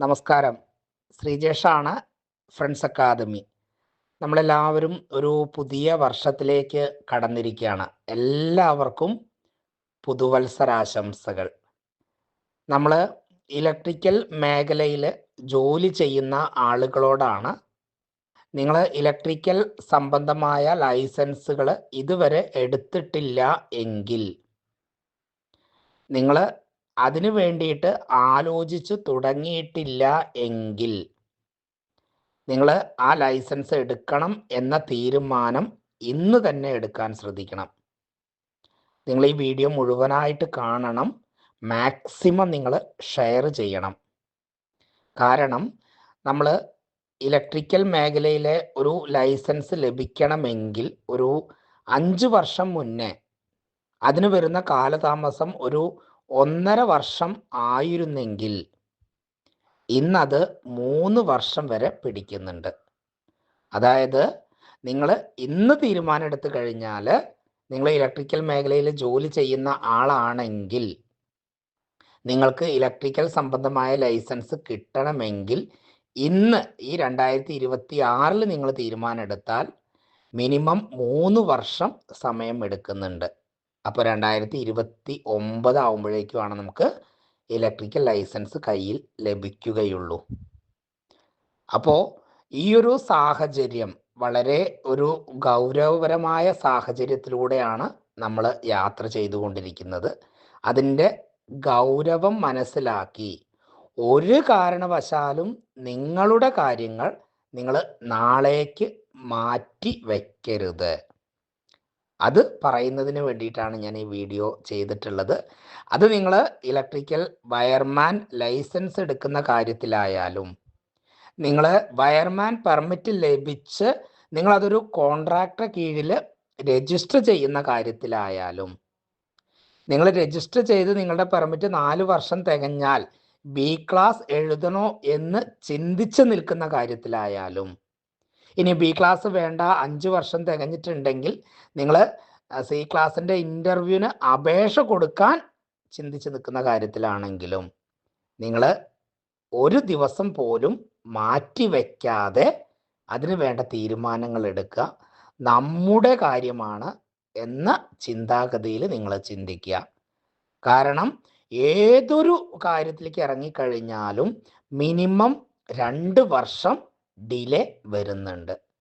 നമസ്കാരം. ശ്രീജേഷാണ്, friends academy. നമ്മളെല്ലാവരും ഒരു പുതിയ വർഷത്തിലേക്ക് കടന്നിരിക്കുകയാണ്. എല്ലാവർക്കും പുതുവത്സരാശംസകൾ. നമ്മൾ ഇലക്ട്രിക്കൽ മേഖലയിൽ ജോലി ചെയ്യുന്ന ആളുകളോടാണ്, നിങ്ങൾ ഇലക്ട്രിക്കൽ സംബന്ധമായ ലൈസൻസുകൾ ഇതുവരെ എടുത്തിട്ടില്ല എങ്കിൽ നിങ്ങൾ അതിനു വേണ്ടിയിട്ട് ആലോചിച്ച് തുടങ്ങിയിട്ടില്ല എങ്കിൽ നിങ്ങൾ ആ ലൈസൻസ് എടുക്കണം എന്ന തീരുമാനം ഇന്ന് തന്നെ എടുക്കാൻ ശ്രദ്ധിക്കണം. നിങ്ങൾ ഈ വീഡിയോ മുഴുവനായിട്ട് കാണണം, മാക്സിമം നിങ്ങൾ ഷെയർ ചെയ്യണം. കാരണം നമ്മൾ ഇലക്ട്രിക്കൽ മേഖലയിലെ ഒരു ലൈസൻസ് ലഭിക്കണമെങ്കിൽ ഒരു 5 വർഷം മുന്നേ അതിന് വരുന്ന കാലതാമസം ഒരു 1.5 വർഷം ആയിരുന്നെങ്കിൽ ഇന്നത് 3 വർഷം വരെ പിടിക്കുന്നുണ്ട്. അതായത് നിങ്ങൾ ഇന്ന് തീരുമാനം എടുത്തു കഴിഞ്ഞാൽ, നിങ്ങൾ ഇലക്ട്രിക്കൽ മേഖലയിൽ ജോലി ചെയ്യുന്ന ആളാണെങ്കിൽ നിങ്ങൾക്ക് ഇലക്ട്രിക്കൽ സംബന്ധമായ ലൈസൻസ് കിട്ടണമെങ്കിൽ ഇന്ന് ഈ 2026 നിങ്ങൾ തീരുമാനം എടുത്താൽ മിനിമം 3 വർഷം സമയം എടുക്കുന്നുണ്ട്. അപ്പോൾ 2029 ആകുമ്പോഴേക്കുമാണ് നമുക്ക് ഇലക്ട്രിക്കൽ ലൈസൻസ് കയ്യിൽ ലഭിക്കുകയുള്ളൂ. അപ്പോൾ ഈ ഒരു സാഹചര്യം വളരെ ഒരു ഗൗരവപരമായ സാഹചര്യത്തിലൂടെയാണ് നമ്മൾ യാത്ര ചെയ്തുകൊണ്ടിരിക്കുന്നത്. അതിൻ്റെ ഗൗരവം മനസ്സിലാക്കി ഒരു കാരണവശാലും നിങ്ങളുടെ കാര്യങ്ങൾ നിങ്ങൾ നാളേക്ക് മാറ്റി വയ്ക്കരുത്. അത് പറയുന്നതിന് വേണ്ടിയിട്ടാണ് ഞാൻ ഈ വീഡിയോ ചെയ്തിട്ടുള്ളത്. അത് നിങ്ങൾ ഇലക്ട്രിക്കൽ വയർമാൻ ലൈസൻസ് എടുക്കുന്ന കാര്യത്തിലായാലും, നിങ്ങൾ വയർമാൻ പെർമിറ്റ് ലഭിച്ച് നിങ്ങളതൊരു കോൺട്രാക്ടർ കീഴിൽ രജിസ്റ്റർ ചെയ്യുന്ന കാര്യത്തിലായാലും, നിങ്ങൾ രജിസ്റ്റർ ചെയ്ത് നിങ്ങളുടെ പെർമിറ്റ് 4 വർഷം തികഞ്ഞാൽ ബി ക്ലാസ് എഴുതണോ എന്ന് ചിന്തിച്ച് നിൽക്കുന്ന കാര്യത്തിലായാലും, ഇനി ബി ക്ലാസ് വേണ്ട 5 വർഷം തികഞ്ഞിട്ടുണ്ടെങ്കിൽ നിങ്ങൾ സി ക്ലാസിൻ്റെ ഇൻ്റർവ്യൂവിന് അപേക്ഷ കൊടുക്കാൻ ചിന്തിച്ച് നിൽക്കുന്ന കാര്യത്തിലാണെങ്കിലും, നിങ്ങൾ ഒരു ദിവസം പോലും മാറ്റി വയ്ക്കാതെ അതിന് വേണ്ട തീരുമാനങ്ങൾ എടുക്കുക. നമ്മുടെ കാര്യമാണ് എന്ന ചിന്താഗതിയിൽ നിങ്ങൾ ചിന്തിക്കുക. കാരണം ഏതൊരു കാര്യത്തിലേക്ക് ഇറങ്ങിക്കഴിഞ്ഞാലും മിനിമം 2 വർഷം ഡിലേ വരുന്നുണ്ട്.